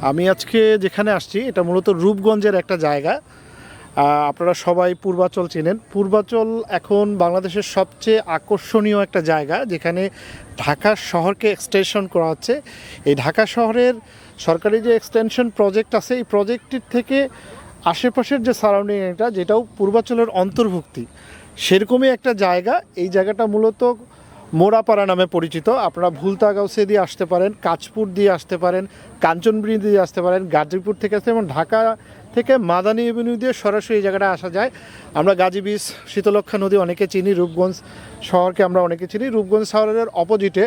আমি আজকে যেখানে আসছি এটা মূলত রূপগঞ্জের একটা জায়গা। আপনারা সবাই পূর্বাচল চেনেন। পূর্বাচল এখন বাংলাদেশের সবচেয়ে আকর্ষণীয় একটা জায়গা, যেখানে ঢাকা শহরকে এক্সটেনশন করা হচ্ছে। এই ঢাকা শহরের সরকারি যে এক্সটেনশন প্রজেক্ট আছে, এই প্রজেক্টটির থেকে আশেপাশের যে সারাউন্ডিং এটা, যেটাও পূর্বাচলের অন্তর্ভুক্তি, সেরকমই একটা জায়গা। এই জায়গাটা মূলত মোড়াপাড়া নামে পরিচিত। আপনারা ভুলতাগাউসে দিয়ে আসতে পারেন, কাঁচপুর দিয়ে আসতে পারেন, কাঞ্চনবৃন্দি দিয়ে আসতে পারেন, গাজীপুর থেকে আসতে, এবং ঢাকা থেকে মাদানী এভিনিউ দিয়ে সরাসরি এই জায়গাটা আসা যায়। আমরা গাজী বিচ, শীতলক্ষ্যা নদী অনেকে চিনি, রূপগঞ্জ শহরকে আমরা অনেকে চিনি। রূপগঞ্জ শহরের অপোজিটে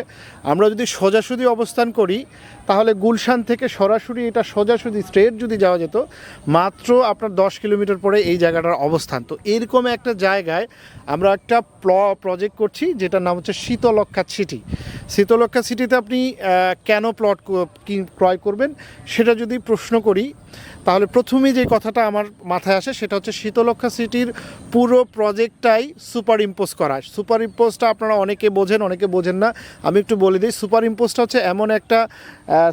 আমরা যদি সোজাসুজি অবস্থান করি, তাহলে গুলশান থেকে সরাসরি এটা সোজাসুজি স্ট্রেট যদি যাওয়া যেত, মাত্র আপনার 10 কিলোমিটার পরে এই জায়গাটার অবস্থান। তো এরকম একটা জায়গায় আমরা একটা প্রজেক্ট করছি, যেটার নাম হচ্ছে শীতলক্ষ্যা সিটি। শীতলক্ষ্যা সিটিতে আপনি কেন প্লট ক্রয় করবেন সেটা যদি প্রশ্ন করি, তাহলে প্রথমেই যে কথাটা আমার মাথায় আসে সেটা হচ্ছে শীতলক্ষ্যা সিটির পুরো প্রজেক্টটাই সুপার ইম্পোজ করা। সুপার ইম্পোজটা আপনারা অনেকে বোঝেন, অনেকে বোঝেন না। আমি একটু বলে দিই, সুপার ইম্পোজটা হচ্ছে এমন একটা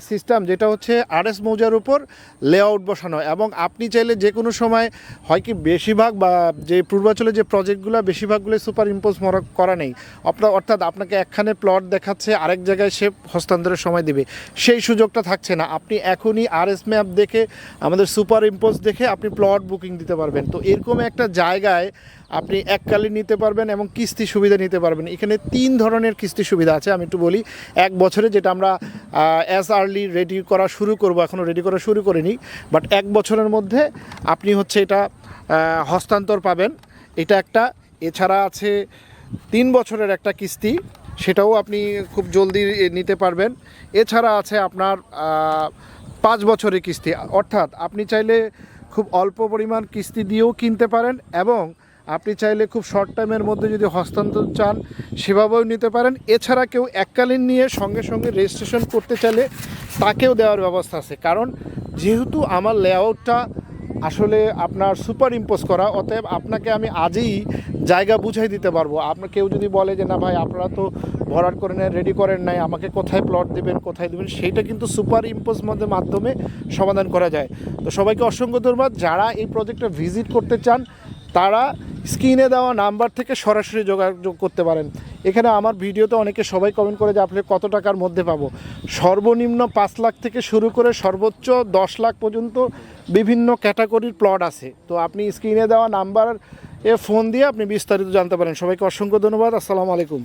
সিস্টেম যেটা হচ্ছে আরএস মৌজার উপর লেআউট বসানো, এবং আপনি চাইলে যে কোনো সময় হয় কি, বেশিরভাগ বা যে পূর্বাঞ্চলে যে প্রজেক্টগুলো বেশিরভাগগুলো সুপার ইম্পোজ করা নেই। অর্থাৎ আপনাকে একখানে প্লট দেখাচ্ছে, আরেক জায়গায় সে হস্তান্তরের সময় দেবে, সেই সুযোগটা থাকছে না। আপনি এখনই আরএস ম্যাপ দেখে, আমাদের সুপার ইম্পোজ দেখে আপনি প্লট বুকিং দিতে পারবেন। তো এরকম একটা জায়গায় আপনি এককালীন নিতে পারবেন এবং কিস্তি সুবিধা নিতে পারবেন। এখানে 3 ধরনের কিস্তি সুবিধা আছে। আমি একটু বলি, 1 বছরে, যেটা আমরা অ্যাজ আর্লি রেডি করা শুরু করব, এখনও রেডি করা শুরু করিনি, বাট 1 বছরের মধ্যে আপনি হচ্ছে এটা হস্তান্তর পাবেন, এটা একটা। এছাড়া আছে 3 বছরের একটা কিস্তি, সেটাও আপনি খুব জলদি নিতে পারবেন। এছাড়া আছে আপনার 5 বছরের কিস্তি, অর্থাৎ আপনি চাইলে খুব অল্প পরিমাণ কিস্তি দিয়েও কিনতে পারেন, এবং আপনি চাইলে খুব শর্ট টাইমের মধ্যে যদি হস্তান্তর চান সেভাবেও নিতে পারেন। এছাড়া কেউ এককালীন নিয়ে সঙ্গে সঙ্গে রেজিস্ট্রেশন করতে চাইলে তাকেও দেওয়ার ব্যবস্থা আছে। কারণ যেহেতু আমার লেআউটটা আসলে আপনার সুপার ইম্পোজ করা, অতএব আপনাকে আমি আজই জায়গা বুঝাই দিতে পারবো। আপনার কেউ যদি বলে যে না ভাই, আপনারা তো ভরাট করে নেয়, রেডি করেন নাই, আমাকে কোথায় প্লট দেবেন, কোথায় দেবেন, সেইটা কিন্তু সুপার ইম্পোজ মাধ্যমে সমাধান করা যায়। তো সবাইকে অসংখ্য ধন্যবাদ। যারা এই প্রজেক্টটা ভিজিট করতে চান, তারা স্ক্রিনে দেওয়া নাম্বার থেকে সরাসরি যোগাযোগ করতে পারেন। এখানে আমার ভিডিওতে অনেকে সবাই কমেন্ট করে যে আপনি কত টাকার মধ্যে পাবো। সর্বনিম্ন 5 লাখ থেকে শুরু করে সর্বোচ্চ 10 লাখ পর্যন্ত বিভিন্ন ক্যাটাগরির প্লট আছে। তো আপনি স্ক্রিনে দেওয়া নাম্বার ফোন দিয়ে আপনি বিস্তারিত জানতে পারেন। সবাইকে অসংখ্য ধন্যবাদ। আসসালামু আলাইকুম।